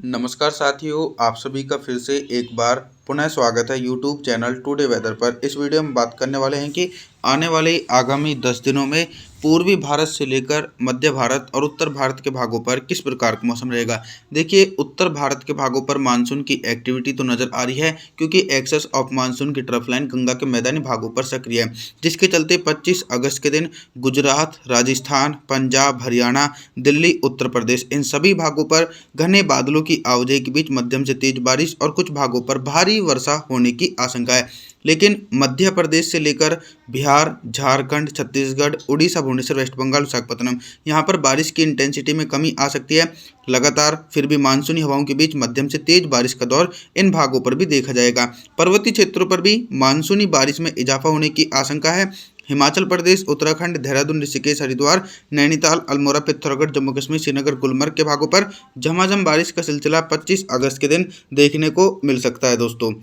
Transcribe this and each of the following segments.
नमस्कार साथियों, आप सभी का फिर से एक बार पुनः स्वागत है यूट्यूब चैनल टुडे वेदर पर। इस वीडियो में बात करने वाले हैं कि आने वाले आगामी 10 दिनों में पूर्वी भारत से लेकर मध्य भारत और उत्तर भारत के भागों पर किस प्रकार का मौसम रहेगा। देखिए, उत्तर भारत के भागों पर मानसून की एक्टिविटी तो नज़र आ रही है, क्योंकि एक्सेस ऑफ मानसून की ट्रफ लाइन गंगा के मैदानी भागों पर सक्रिय है, जिसके चलते 25 अगस्त के दिन गुजरात, राजस्थान, पंजाब, हरियाणा, दिल्ली, उत्तर प्रदेश इन सभी भागों पर घने बादलों की आवाजाही के बीच मध्यम से तेज बारिश और कुछ भागों पर भारी वर्षा होने की आशंका है। लेकिन मध्य प्रदेश से लेकर बिहार, झारखंड, छत्तीसगढ़, उड़ीसा, भुवनेश्वर, वेस्ट बंगाल, विशाखापत्तनम यहाँ पर बारिश की इंटेंसिटी में कमी आ सकती है। लगातार फिर भी मानसूनी हवाओं के बीच मध्यम से तेज बारिश का दौर इन भागों पर भी देखा जाएगा। पर्वतीय क्षेत्रों पर भी मानसूनी बारिश में इजाफा होने की आशंका है। हिमाचल प्रदेश, उत्तराखंड, देहरादून, ऋषिकेश, हरिद्वार, नैनीताल, अल्मोड़ा, पिथौरागढ़, जम्मू कश्मीर, श्रीनगर, गुलमर्ग के भागों पर झमाझम बारिश का सिलसिला 25 अगस्त के दिन देखने को मिल सकता है। दोस्तों,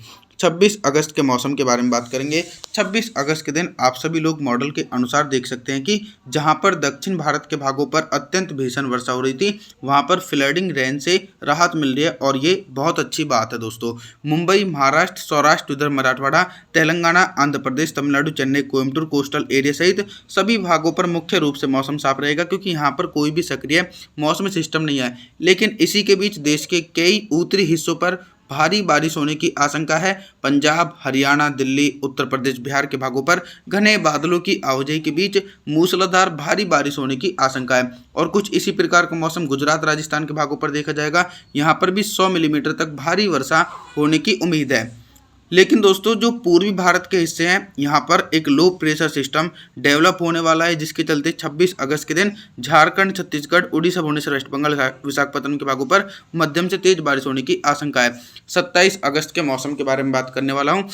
26 अगस्त के मौसम के बारे में बात करेंगे। 26 अगस्त के दिन आप सभी लोग मॉडल के अनुसार देख सकते हैं कि जहां पर दक्षिण भारत के भागों पर अत्यंत भीषण वर्षा हो रही थी, वहां पर फ्लडिंग रेन से राहत मिल रही है और ये बहुत अच्छी बात है। दोस्तों, मुंबई, महाराष्ट्र, सौराष्ट्र, विदर्भ, मराठवाड़ा, तेलंगाना, आंध्र प्रदेश, तमिलनाडु, चेन्नई, कोयम्बटूर, कोस्टल एरिया सहित सभी भागों पर मुख्य रूप से मौसम साफ रहेगा, क्योंकि यहाँ पर कोई भी सक्रिय मौसमी सिस्टम नहीं है। लेकिन इसी के बीच देश के कई उत्तरी हिस्सों पर भारी बारिश होने की आशंका है। पंजाब, हरियाणा, दिल्ली, उत्तर प्रदेश, बिहार के भागों पर घने बादलों की आवाजाही के बीच मूसलाधार भारी बारिश होने की आशंका है। और कुछ इसी प्रकार का मौसम गुजरात, राजस्थान के भागों पर देखा जाएगा। यहाँ पर भी 100 मिलीमीटर तक भारी वर्षा होने की उम्मीद है। लेकिन दोस्तों, जो पूर्वी भारत के हिस्से हैं, यहाँ पर एक लो प्रेशर सिस्टम डेवलप होने वाला है, जिसके चलते 26 अगस्त के दिन झारखंड, छत्तीसगढ़, उड़ीसा, भुवनेश्वर, वेस्ट बंगाल, विशाखापत्तनम के भागों पर मध्यम से तेज बारिश होने की आशंका है। 27 अगस्त के मौसम के बारे में बात करने वाला हूँ।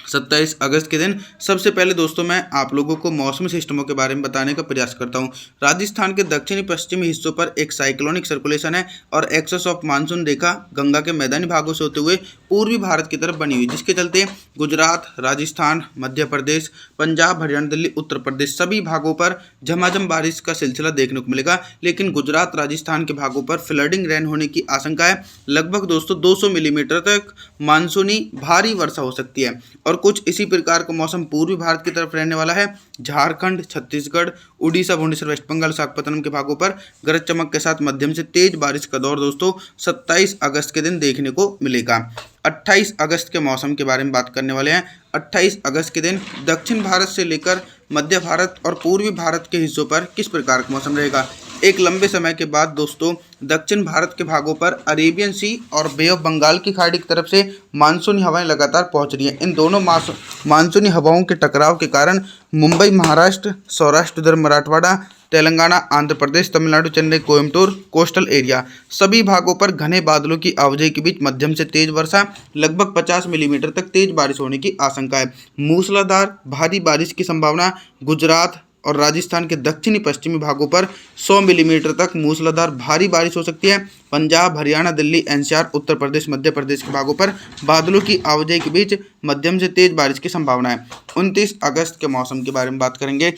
27 अगस्त के दिन सबसे पहले दोस्तों मैं आप लोगों को मौसमी सिस्टमों के बारे में बताने का प्रयास करता हूं। राजस्थान के दक्षिणी पश्चिमी हिस्सों पर एक साइक्लोनिक सर्कुलेशन है और एक्सेस ऑफ मानसून रेखा गंगा के मैदानी भागों से होते हुए पूर्वी भारत की तरफ बनी हुई, जिसके चलते गुजरात, राजस्थान, मध्य प्रदेश, पंजाब, हरियाणा, दिल्ली, उत्तर प्रदेश सभी भागों पर झमाझम बारिश का सिलसिला देखने को मिलेगा। लेकिन गुजरात, राजस्थान के भागों पर फ्लडिंग रेन होने की आशंका है। लगभग दोस्तों 200 मिलीमीटर तक मानसूनी भारी वर्षा हो सकती है। और कुछ इसी प्रकार का मौसम पूर्वी भारत की तरफ रहने वाला है। झारखंड, छत्तीसगढ़, उड़ीसा, भुवनेश्वर, वेस्ट बंगाल, विशाखापत्तनम के भागों पर गरज चमक के साथ मध्यम से तेज बारिश का दौर दोस्तों 27 अगस्त के दिन देखने को मिलेगा। 28 अगस्त के मौसम के बारे में बात करने वाले हैं। 28 अगस्त के दिन दक्षिण भारत से लेकर मध्य भारत और पूर्वी भारत के हिस्सों पर किस प्रकार का मौसम रहेगा। एक लंबे समय के बाद दोस्तों दक्षिण भारत के भागों पर अरेबियन सी और बे ऑफ बंगाल की खाड़ी की तरफ से मानसूनी हवाएं लगातार पहुंच रही हैं। इन दोनों मानसूनी हवाओं के टकराव के कारण मुंबई, महाराष्ट्र, सौराष्ट्र, विदर्भ, मराठवाड़ा, तेलंगाना, आंध्र प्रदेश, तमिलनाडु, चेन्नई, कोयम्बटूर, कोस्टल एरिया सभी भागों पर घने बादलों की आवाजाही के बीच मध्यम से तेज वर्षा, लगभग 50 मिलीमीटर तक तेज बारिश होने की आशंका है। मूसलाधार भारी बारिश की संभावना गुजरात और राजस्थान के दक्षिणी पश्चिमी भागों पर 100 मिलीमीटर तक मूसलाधार भारी बारिश हो सकती है। पंजाब, हरियाणा, दिल्ली, एनसीआर, उत्तर प्रदेश, मध्य प्रदेश के भागों पर बादलों की आवाजाही के बीच मध्यम से तेज बारिश की संभावना है। 29 अगस्त के मौसम के बारे में बात करेंगे।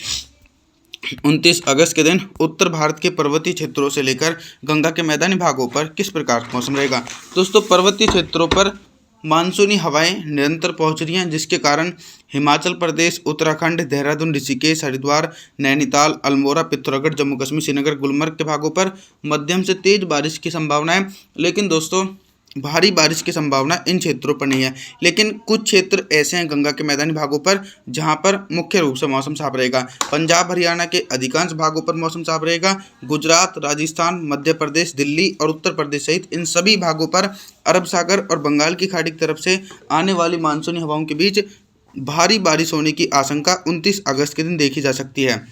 29 अगस्त के दिन उत्तर भारत के पर्वतीय क्षेत्रों से लेकर गंगा के मैदानी भागों पर किस प्रकार का मौसम रहेगा। दोस्तों, पर्वतीय क्षेत्रों पर मानसूनी हवाएं निरंतर पहुंच रही हैं, जिसके कारण हिमाचल प्रदेश, उत्तराखंड, देहरादून, ऋषिकेश, हरिद्वार, नैनीताल, अल्मोड़ा, पिथौरागढ़, जम्मू कश्मीर, श्रीनगर, गुलमर्ग के भागों पर मध्यम से तेज बारिश की संभावना है। लेकिन दोस्तों, भारी बारिश की संभावना इन क्षेत्रों पर नहीं है। लेकिन कुछ क्षेत्र ऐसे हैं गंगा के मैदानी भागों पर जहां पर मुख्य रूप से मौसम साफ रहेगा। पंजाब, हरियाणा के अधिकांश भागों पर मौसम साफ रहेगा। गुजरात, राजस्थान, मध्य प्रदेश, दिल्ली और उत्तर प्रदेश सहित इन सभी भागों पर अरब सागर और बंगाल की खाड़ी की तरफ से आने वाली मानसूनी हवाओं के बीच भारी बारिश होने की आशंका 29 अगस्त के दिन देखी जा सकती है।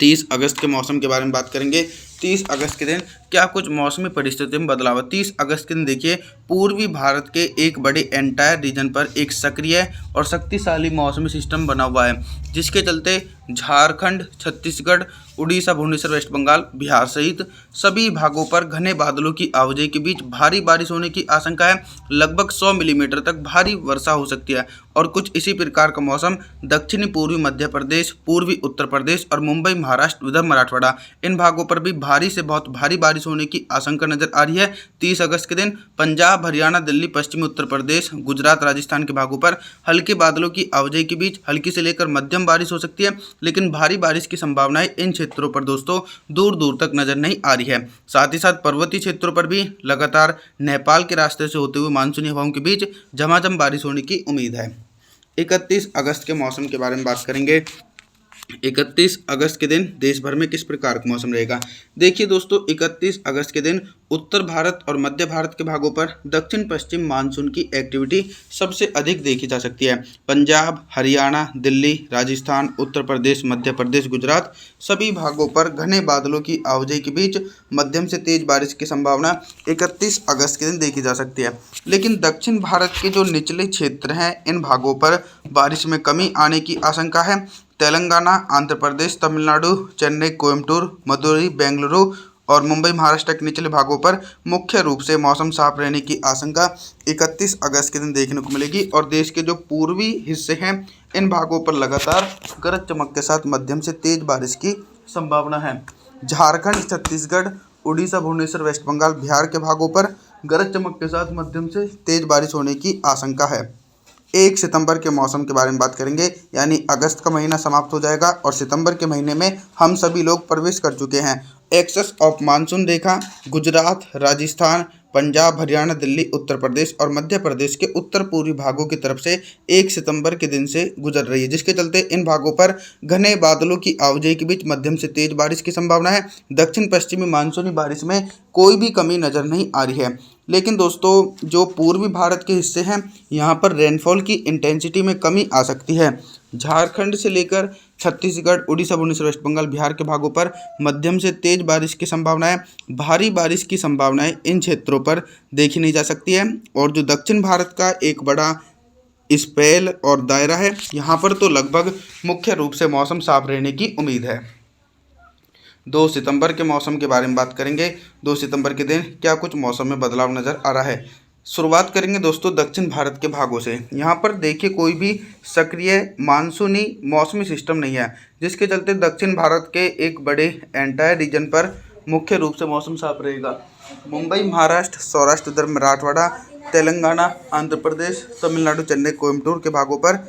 30 अगस्त के मौसम के बारे में बात करेंगे। 30 अगस्त के दिन क्या कुछ मौसमी परिस्थितियों में बदलाव है। 30 अगस्त के दिन देखिए, पूर्वी भारत के एक बड़े एंटायर रीजन पर एक सक्रिय और शक्तिशाली मौसमी सिस्टम बना हुआ है, जिसके चलते झारखंड, छत्तीसगढ़, उड़ीसा, भुवनेश्वर, वेस्ट बंगाल, बिहार सहित सभी भागों पर घने बादलों की आवाजाही के बीच भारी बारिश होने की आशंका है। लगभग 100 मिलीमीटर तक भारी वर्षा हो सकती है। और कुछ इसी प्रकार का मौसम दक्षिणी पूर्वी मध्य प्रदेश, पूर्वी उत्तर प्रदेश और मुंबई, महाराष्ट्र, विदर्भ, मराठवाड़ा इन भागों पर भी भारी से बहुत भारी बारिश होने की आशंका नजर आ रही है। 30 अगस्त के दिन पंजाब, हरियाणा, दिल्ली, पश्चिमी उत्तर प्रदेश, गुजरात, राजस्थान के भागों पर हल्के बादलों की आवाजाही के बीच हल्की से लेकर मध्यम बारिश हो सकती है, लेकिन भारी बारिश की संभावनाएं इन क्षेत्रों पर दोस्तों दूर दूर तक नजर नहीं आ रही है। साथ ही साथ पर्वतीय क्षेत्रों पर भी लगातार नेपाल के रास्ते से होते हुए मानसूनी हवाओं के बीच झमाझम बारिश होने की उम्मीद है। 31 अगस्त के मौसम के बारे में बात करेंगे। 31 अगस्त के दिन देश भर में किस प्रकार का मौसम रहेगा। देखिए दोस्तों, 31 अगस्त के दिन उत्तर भारत और मध्य भारत के भागों पर दक्षिण पश्चिम मानसून की एक्टिविटी सबसे अधिक देखी जा सकती है। पंजाब, हरियाणा, दिल्ली, राजस्थान, उत्तर प्रदेश, मध्य प्रदेश, गुजरात सभी भागों पर घने बादलों की आवाजाही के बीच मध्यम से तेज बारिश की संभावना 31 अगस्त के दिन देखी जा सकती है। लेकिन दक्षिण भारत के जो निचले क्षेत्र हैं, इन भागों पर बारिश में कमी आने की आशंका है। तेलंगाना, आंध्र प्रदेश, तमिलनाडु, चेन्नई, कोयम्बटूर, मदुरई, बेंगलुरु और मुंबई, महाराष्ट्र के निचले भागों पर मुख्य रूप से मौसम साफ रहने की आशंका 31 अगस्त के दिन देखने को मिलेगी। और देश के जो पूर्वी हिस्से हैं, इन भागों पर लगातार गरज चमक के साथ मध्यम से तेज बारिश की संभावना है। झारखंड, छत्तीसगढ़, उड़ीसा, भुवनेश्वर, वेस्ट बंगाल, बिहार के भागों पर गरज चमक के साथ मध्यम से तेज बारिश होने की आशंका है। 1 सितंबर के मौसम के बारे में बात करेंगे, यानी अगस्त का महीना समाप्त हो जाएगा और सितंबर के महीने में हम सभी लोग प्रवेश कर चुके हैं। एक्सेस ऑफ मानसून रेखा गुजरात, राजस्थान, पंजाब, हरियाणा, दिल्ली, उत्तर प्रदेश और मध्य प्रदेश के उत्तर पूर्वी भागों की तरफ से 1 सितंबर के दिन से गुजर रही है, जिसके चलते इन भागों पर घने बादलों की आवाजाही के बीच मध्यम से तेज बारिश की संभावना है। दक्षिण पश्चिमी मानसूनी बारिश में कोई भी कमी नजर नहीं आ रही है। लेकिन दोस्तों, जो पूर्वी भारत के हिस्से हैं, यहाँ पर रेनफॉल की इंटेंसिटी में कमी आ सकती है। झारखंड से लेकर छत्तीसगढ़, उड़ीसा, भुवनेश्वर, वेस्ट बंगाल, बिहार के भागों पर मध्यम से तेज बारिश की संभावना है। भारी बारिश की संभावनाएं इन क्षेत्रों पर देखी नहीं जा सकती है। और जो दक्षिण भारत का एक बड़ा स्पेल और दायरा है, यहाँ पर तो लगभग मुख्य रूप से मौसम साफ रहने की उम्मीद है। 2 सितंबर के मौसम के बारे में बात करेंगे। 2 सितंबर के दिन क्या कुछ मौसम में बदलाव नज़र आ रहा है। शुरुआत करेंगे दोस्तों दक्षिण भारत के भागों से। यहाँ पर देखिए, कोई भी सक्रिय मानसूनी मौसमी सिस्टम नहीं है, जिसके चलते दक्षिण भारत के एक बड़े एंटायर रीजन पर मुख्य रूप से मौसम साफ रहेगा। मुंबई, महाराष्ट्र, सौराष्ट्र, उधर मराठवाड़ा, तेलंगाना, आंध्र प्रदेश, तमिलनाडु, चेन्नई, कोयम्बटूर के भागों पर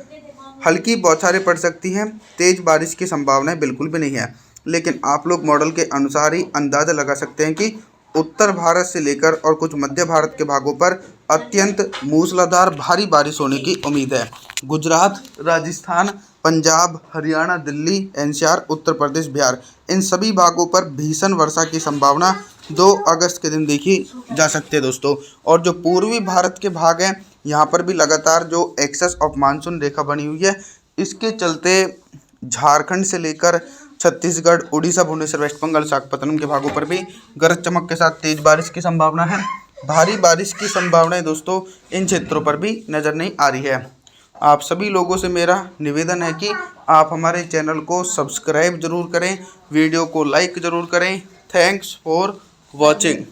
हल्की बौछारें पड़ सकती हैं। तेज बारिश की संभावनाएं बिल्कुल भी नहीं है, लेकिन आप लोग मॉडल के अनुसार ही अंदाज़ा लगा सकते हैं कि उत्तर भारत से लेकर और कुछ मध्य भारत के भागों पर अत्यंत मूसलाधार भारी बारिश होने की उम्मीद है। गुजरात, राजस्थान, पंजाब, हरियाणा, दिल्ली, एनसीआर, उत्तर प्रदेश, बिहार इन सभी भागों पर भीषण वर्षा की संभावना 2 अगस्त के दिन देखी जा सकती है दोस्तों। और जो पूर्वी भारत के भाग हैं, यहाँ पर भी लगातार जो एक्सेस ऑफ मानसून रेखा बनी हुई है, इसके चलते झारखंड से लेकर छत्तीसगढ़, उड़ीसा, भुवनेश्वर, वेस्ट बंगाल, विशाखापत्तनम के भागों पर भी गरज चमक के साथ तेज बारिश की संभावना है। भारी बारिश की संभावनाएं दोस्तों इन क्षेत्रों पर भी नज़र नहीं आ रही है। आप सभी लोगों से मेरा निवेदन है कि आप हमारे चैनल को सब्सक्राइब जरूर करें, वीडियो को लाइक ज़रूर करें। Thanks for watching.